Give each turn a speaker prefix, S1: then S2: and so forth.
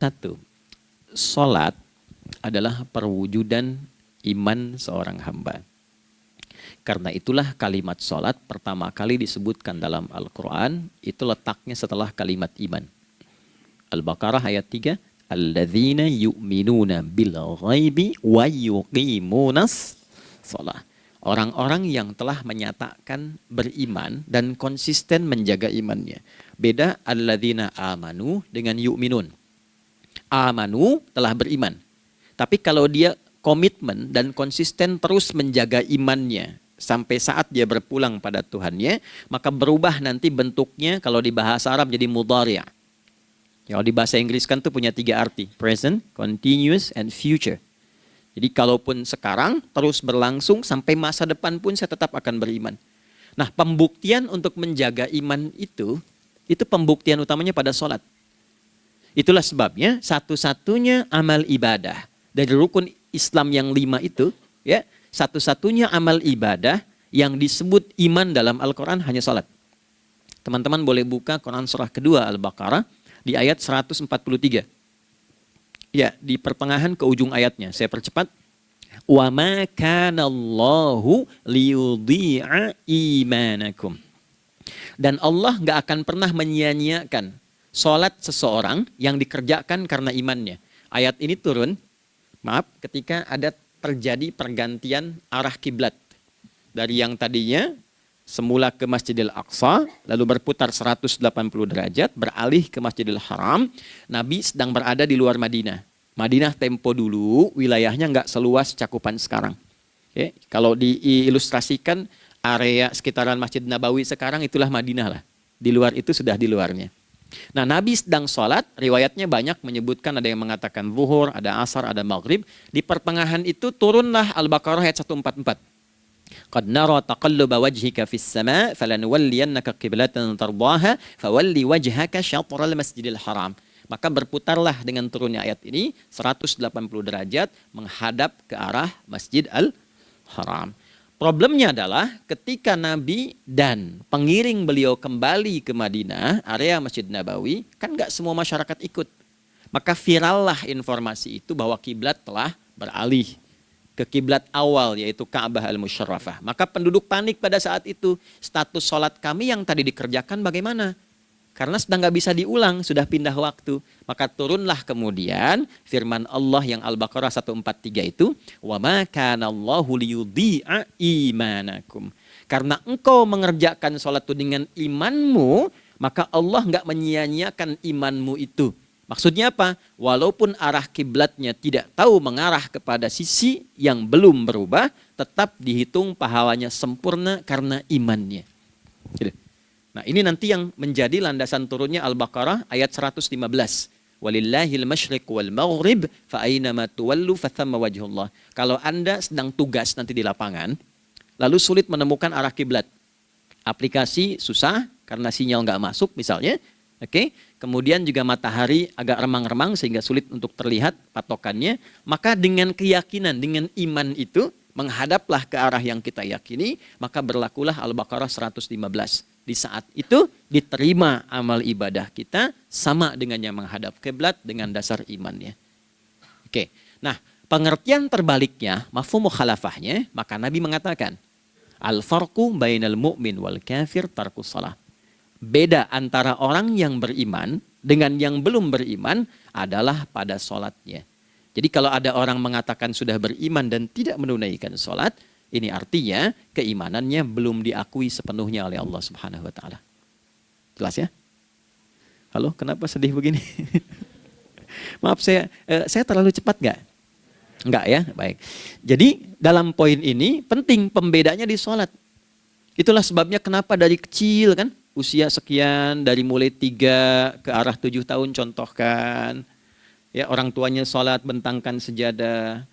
S1: Satu, sholat adalah perwujudan iman seorang hamba. Karena itulah kalimat sholat pertama kali disebutkan dalam Al-Quran, itu letaknya setelah kalimat iman. Al-Baqarah ayat 3, Alladzina yu'minuna bil ghaibi wa yuqimunas sholat. Orang-orang yang telah menyatakan beriman dan konsisten menjaga imannya. Beda alladzina amanu dengan yu'minun. Amanu telah beriman. Tapi kalau dia komitmen dan konsisten terus menjaga imannya sampai saat dia berpulang pada Tuhannya, maka berubah nanti bentuknya kalau di bahasa Arab jadi mudhari'. Kalau di bahasa Inggris kan tuh punya 3 arti. Present, continuous, and future. Jadi kalaupun sekarang terus berlangsung sampai masa depan pun saya tetap akan beriman. Nah, pembuktian untuk menjaga iman itu pembuktian utamanya pada sholat. Itulah sebabnya satu-satunya amal ibadah dari rukun Islam yang 5 itu, ya, satu-satunya amal ibadah yang disebut iman dalam Al-Quran hanya salat. Teman-teman boleh buka Quran surah kedua Al-Baqarah di ayat 143. Ya, di pertengahan ke ujung ayatnya. Saya percepat. Wa ma kana Allahu liyudhi'a imanakum. Dan Allah nggak akan pernah menyia-nyiakan salat seseorang yang dikerjakan karena imannya. Ayat ini turun, ketika ada terjadi pergantian arah kiblat. Dari yang tadinya semula ke Masjidil Aqsa, lalu berputar 180 derajat, beralih ke Masjidil Haram. Nabi sedang berada di luar Madinah. Madinah tempo dulu, wilayahnya nggak seluas cakupan sekarang. Oke, kalau diilustrasikan, area sekitaran Masjid Nabawi sekarang itulah Madinah lah. Di luar itu sudah di luarnya. Nah, Nabi sedang sholat, riwayatnya banyak menyebutkan ada yang mengatakan zuhur, ada asar, ada maghrib. Di pertengahan itu turunlah Al-Baqarah ayat 144. Qad nara taqalluba wajhika fis sama' falanuwalliyannaka qiblatan tardaha fawalli wajhaka syatral masjidil haram. Maka berputarlah dengan turunnya ayat ini 180 derajat menghadap ke arah Masjid Al-Haram. Problemnya adalah ketika Nabi dan pengiring beliau kembali ke Madinah, area Masjid Nabawi, kan nggak semua masyarakat ikut. Maka virallah informasi itu bahwa kiblat telah beralih ke kiblat awal, yaitu Ka'bah Al-Musyarrafah. Maka penduduk panik pada saat itu. Status sholat kami yang tadi dikerjakan bagaimana? Karena sedang nggak bisa diulang, sudah pindah waktu. Maka turunlah kemudian firman Allah yang Al-Baqarah 143 itu, wa ma kana Allahu liyudhi'a imanakum. Karena engkau mengerjakan sholat itu dengan imanmu, maka Allah nggak menyia-nyiakan imanmu itu. Maksudnya apa? Walaupun arah kiblatnya tidak tahu mengarah kepada sisi yang belum berubah, tetap dihitung pahalanya sempurna karena imannya. Gitu. Nah, ini nanti yang menjadi landasan turunnya Al-Baqarah ayat 115. Walillahil masyriq wal maghrib fa aynama tuwallu fathamma wajhullah. Kalau Anda sedang tugas nanti di lapangan, lalu sulit menemukan arah kiblat. Aplikasi susah karena sinyal nggak masuk misalnya. Oke, kemudian juga matahari agak remang-remang sehingga sulit untuk terlihat patokannya. Maka dengan keyakinan, dengan iman itu, menghadaplah ke arah yang kita yakini, maka berlakulah Al-Baqarah 115. Di saat itu diterima amal ibadah kita sama dengan yang menghadap kiblat dengan dasar imannya. Oke, nah pengertian terbaliknya, mafhum mukhalafahnya, maka Nabi mengatakan, al-farqu bainal mu'min wal kafir tarkus shalah. Beda antara orang yang beriman dengan yang belum beriman adalah pada sholatnya. Jadi kalau ada orang mengatakan sudah beriman dan tidak menunaikan sholat, ini artinya keimanannya belum diakui sepenuhnya oleh Allah Subhanahu wa Ta'ala. Jelas ya? Halo, kenapa sedih begini? Maaf, saya terlalu cepat nggak? Enggak ya? Baik. Jadi dalam poin ini penting pembedanya di sholat. Itulah sebabnya kenapa dari kecil kan, usia sekian, dari mulai 3 ke arah 7 tahun contohkan. Ya, orang tuanya sholat bentangkan sejadah.